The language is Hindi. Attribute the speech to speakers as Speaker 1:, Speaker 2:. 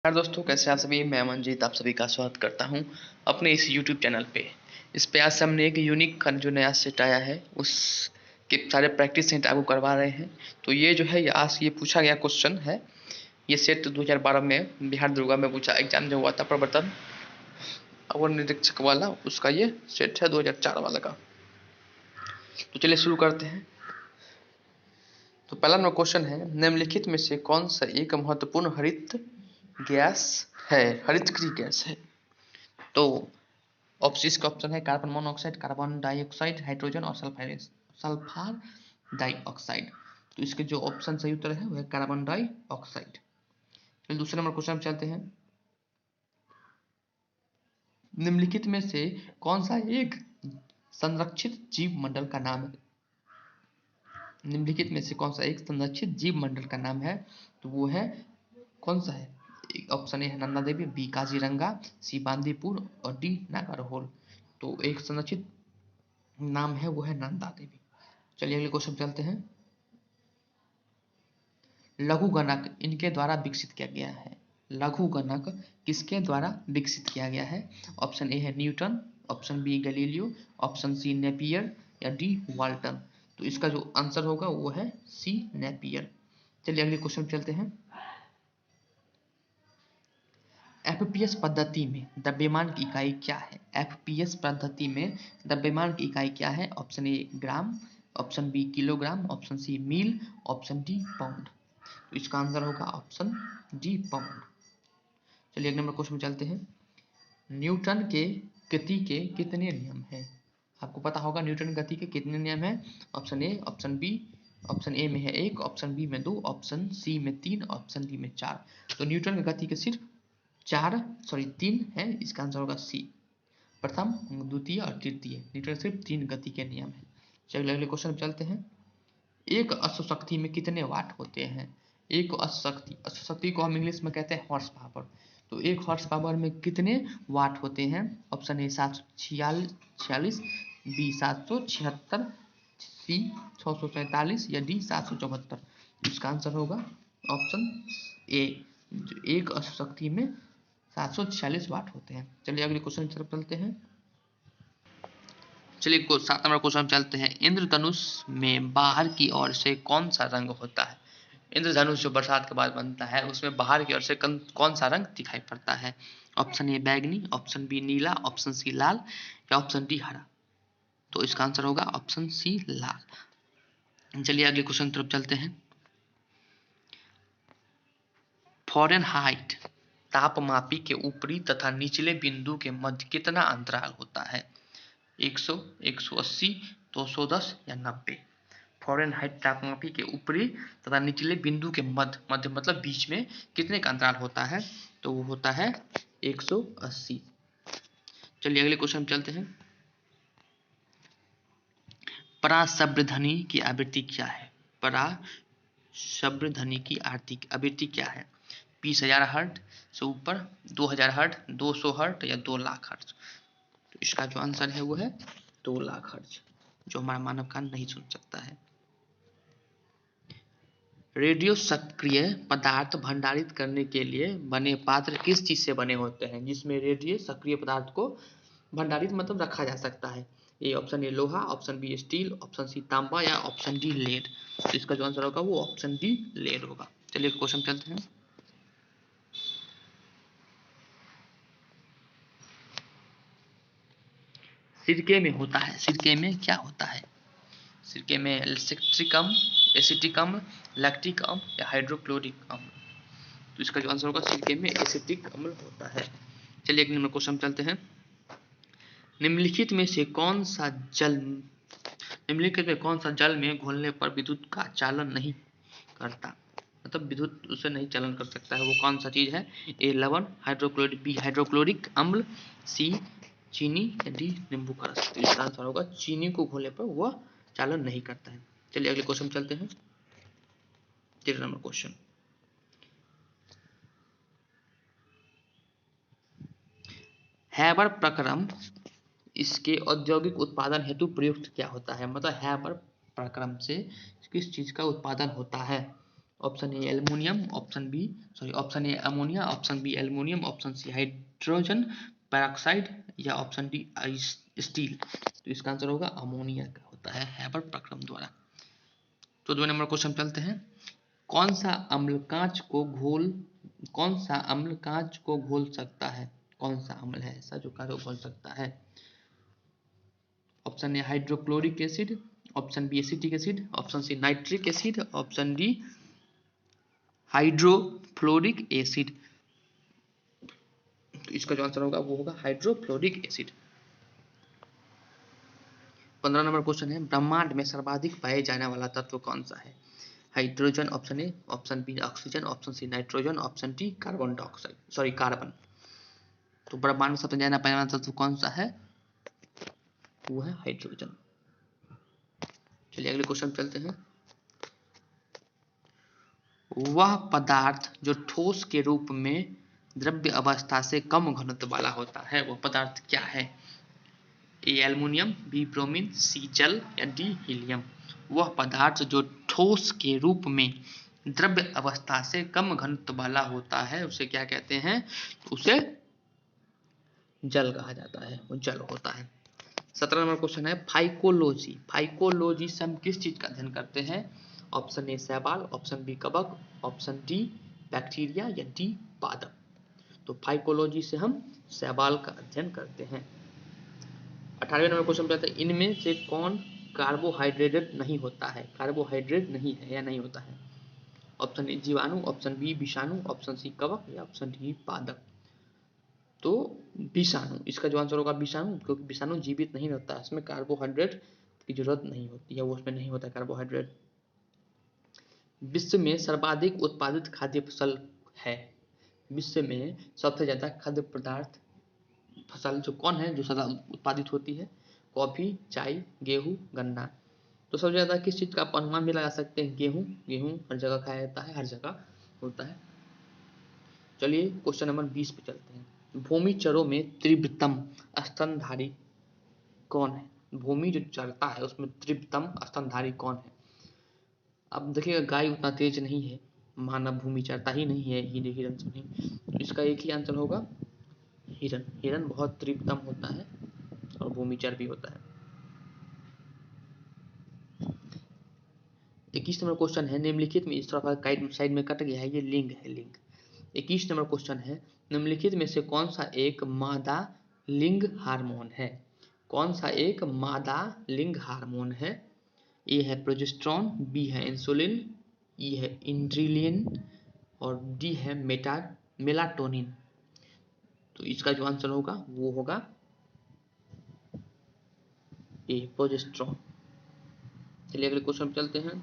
Speaker 1: यार दोस्तों, कैसे आप सभी। मैं मंजीत आप सभी का स्वागत करता हूं अपने इस YouTube चैनल पे। इस पे आज से हमने एक यूनिक जो नया सेट आया है उस के सारे प्रैक्टिस सेट आपको करवा रहे हैं। तो ये जो है आज ये पूछा गया क्वेश्चन है। ये सेट 2012 में बिहार दुर्गा में पूछा एग्जाम जो हुआ था प्रवर्तन अवर निरीक्षक वाला, उसका ये सेट है 2004 वाला का। तो चलिए शुरू करते हैं। तो पहला नंबर क्वेश्चन है, निम्नलिखित में से कौन सा एक महत्वपूर्ण हरित गैस है, हरितगृह गैस है। तो इसका ऑप्शन है carbon monoxide, carbon dioxide, hydrogen और सल्फर डाइऑक्साइड। तो इसके जो ऑप्शन सही उत्तर है वह है कार्बन डाइऑक्साइड। फिर दूसरे नंबर क्वेश्चन चलते हैं। निम्नलिखित में से कौन सा एक संरक्षित जीव मंडल का नाम है। निम्नलिखित में से कौन सा एक संरक्षित जीव मंडल का नाम है। तो वो है कौन सा है। ऑप्शन ए है नंदा देवी, बी काजीरंगा, सी बांदीपुर और डी नागरहोल। तो एक संरक्षित नाम है वो है नंदा देवी। चलिए अगले क्वेश्चन चलते हैं। लघु गणक इनके द्वारा विकसित किया गया है। लघु गणक किसके द्वारा विकसित किया गया है। ऑप्शन ए है Newton, option B Galileo, option C Napier या डी वाल्टन। तो इसका जो आंसर होगा वो है सी नेपियर। चलिए अगले क्वेश्चन चलते हैं। एफपीएस पद्धति में द्रव्यमान की इकाई क्या है। एफपीएस पद्धति में द्रव्यमान की इकाई क्या है। Option A gram, option B kilogram, option C mile, option D pound. तो इसका आंसर होगा ऑप्शन डी पाउंड। चलिए अगले नंबर क्वेश्चन में चलते हैं। न्यूटन के गति के कितने नियम हैं। आपको पता होगा न्यूटन गति के कितने नियम हैं। Option A, option B, option A में है एक, ऑप्शन बी में दो, ऑप्शन सी में तीन, ऑप्शन डी में चार। तो न्यूटन की गति के सिर्फ तीन है। इसका आंसर होगा सी, प्रथम, द्वितीय और तृतीय। न्यूटन सिर्फ तीन गति के नियम है। चलिए अगले क्वेश्चन में चलते हैं। एक अश्वशक्ति में कितने वाट होते हैं। एक अश्वशक्ति को हम इंग्लिश में कहते हैं हॉर्स पावर। तो एक हॉर्स पावर में कितने वाट होते हैं। ऑप्शन ए 746, बी 776, सी 647 या डी 774। इसका आंसर होगा ऑप्शन ए, एक अश्वशक्ति में 746 वाट होते हैं। चलिए अगले क्वेश्चन की तरफ चलते हैं। चलिए 7 नंबर क्वेश्चन चलते हैं। इंद्रधनुष में बाहर की ओर से कौन सा रंग होता है। इंद्रधनुष जो बरसात के बाद बनता है उसमें बाहर की ओर से कौन सा रंग दिखाई पड़ता है। ऑप्शन ए बैगनी, ऑप्शन बी नीला, ऑप्शन सी लाल या ऑप्शन डी हरा। तो इसका आंसर होगा ऑप्शन सी लाल। चलिए अगले क्वेश्चन की तरफ चलते हैं। फ़ारेनहाइट तापमापी के ऊपरी तथा निचले बिंदु के मध्य कितना अंतराल होता है। 100, 180, 210 या 90। फ़ारेनहाइट तापमापी के ऊपरी तथा निचले बिंदु के मध्य मतलब बीच में कितने का अंतराल होता है। तो वो होता है 180। चलिए अगले क्वेश्चन चलते हैं। पराशब्दध्वनि की आवृत्ति क्या है। पराशब्दध्वनि की आवृत्ति क्या है। 20,000 हर्ट्ज से ऊपर, 2,000 हर्ट्ज, 200 हर्ट्ज या 2 लाख हर्ट्ज। तो इसका जो आंसर है वो है 2 लाख हर्ट्ज, जो हमारा मानव कान नहीं सुन सकता है। रेडियो सक्रिय पदार्थ भंडारित करने के लिए बने पात्र किस चीज से बने होते हैं, जिसमें रेडियो सक्रिय पदार्थ को भंडारित मतलब रखा जा सकता है। ये ऑप्शन ए लोहा, option B steel, option C तांबा या ऑप्शन डी लेड। तो इसका जो आंसर होगा वो ऑप्शन डी लेड होगा। चलिए क्वेश्चन चलते हैं। सिरके में होता है, सिरके में क्या होता है। सिरके में सिट्रिक अम्ल, एसिटिक अम्ल, लैक्टिक अम्ल या हाइड्रोक्लोरिक अम्ल। तो इसका जो आंसर होगा सिरके में एसिटिक अम्ल होता है। चलिए अगले नंबर क्वेश्चन चलते हैं। निम्नलिखित में कौन सा जल में घोलने पर विद्युत का चालन नहीं करता, मतलब विद्युत उसे नहीं चालन कर सकता है। वो कौन सा चीज है। ए लवण, बी हाइड्रोक्लोरिक अम्ल, सी चीनी या डी नींबू का रस। तो इसका आंसर होगा चीनी को घोलने पर वह चालन नहीं करता है। चलिए अगले क्वेश्चन चलते हैं। 13 नंबर क्वेश्चन। हैबर प्रक्रम इसके औद्योगिक उत्पादन हेतु प्रयुक्त क्या होता है, मतलब हैबर प्रक्रम से किस चीज का उत्पादन होता है। Option A aluminium, option A ammonia, option B aluminium, option C hydrogen peroxide या ऑप्शन डी स्टील। तो इसका आंसर होगा अमोनिया का होता है हैबर प्रक्रम द्वारा। तो 2 नंबर क्वेश्चन चलते हैं। कौन सा अम्ल कांच को घोल सकता है? कौन सा अम्ल है ऐसा जो कांच को घोल सकता है? Option A hydrochloric acid, option B acetic acid, option C nitric acid, option D hydrofluoric acid. तो इसका जो आंसर होगा वो होगा हाइड्रोफ्लोरिक एसिड। 15 नंबर क्वेश्चन है, ब्रह्मांड में सर्वाधिक पाए जाने वाला तत्व कौन सा है? Hydrogen option A, option B oxygen, option C nitrogen, option D carbon. तो ब्रह्मांड में सबसे ज्यादा पाए जाने वाला तत्व कौन सा है? वो है हाइड्रोजन। चलिए अगले क्वेश्चन चलते हैं। वह पदार्थ जो ठोस के रूप में द्रव्य अवस्था से कम घनत्व वाला होता है, वह पदार्थ क्या है? ए एल्युमिनियम, बी ब्रोमीन, सी जल या डी हीलियम। वह पदार्थ जो ठोस के रूप में द्रव्य अवस्था से कम घनत्व वाला होता है उसे क्या कहते हैं? उसे जल कहा जाता है, वो जल होता है। 17 नंबर क्वेश्चन है, फाइकोलॉजी से हम किस चीज का अध्ययन करते हैं? ऑप्शन ए शैवाल, ऑप्शन बी कवक, ऑप्शन डी बैक्टीरिया या डी पादप। तो फाइकोलॉजी से हम शैवाल का अध्ययन करते हैं। 18वें नंबर क्वेश्चन पे आता है, इनमें से कौन कार्बोहाइड्रेट नहीं होता है? कार्बोहाइड्रेट नहीं है या नहीं होता है? ऑप्शन ए जीवाणु, ऑप्शन बी विषाणु, ऑप्शन सी कवक या ऑप्शन डी पादप। तो विषाणु, इसका जो आंसर होगा विषाणु, क्योंकि विषाणु जीवित नहीं रहता है, इसमें कार्बोहाइड्रेट की जरूरत नहीं होती है, वो उसमें नहीं होता कार्बोहाइड्रेट। विश्व में सर्वाधिक उत्पादित खाद्य फसल है? विश्व में सबसे ज्यादा खाद्य पदार्थ फसल जो कौन है जो ज्यादा उत्पादित होती है? कॉफी, चाय, गेहूं, गन्ना। तो सबसे ज्यादा किस चीज का आप अनुमान भी लगा सकते हैं? गेहूं। गेहूं हर जगह खाया जाता है, हर जगह होता है। चलिए क्वेश्चन नंबर 20 पे चलते हैं। भूमिचरों में तीव्रतम स्तनधारी कौन है? भूमि जो चरता है उसमें तीव्रतम स्तनधारी कौन है? अब देखिएगा गाय उतना तेज नहीं है, मानव भूमि चरता ही नहीं है हिरन से नहीं, तो इसका एक ही आंसर होगा हिरन। हिरन बहुत तीव्रतम होता है और भूमिचर भी होता है। 21 नंबर क्वेश्चन है, निम्नलिखित में, इस तरफ साइड में कट गया है, ये लिंग है, लिंग। 21 नंबर क्वेश्चन है, निम्नलिखित में से कौन सा एक मादा लिंग हार्मोन है? कौन सा एक मादा लिंग हार्मोन है? ए है प्रोजेस्टेरॉन, बी है इंसुलिन, ई है इंड्रिलिन और डी है मेलाटोनिन। तो इसका जो आंसर होगा वो होगा ए प्रोजेस्टेरॉन। चलिए अगले क्वेश्चन पे चलते हैं।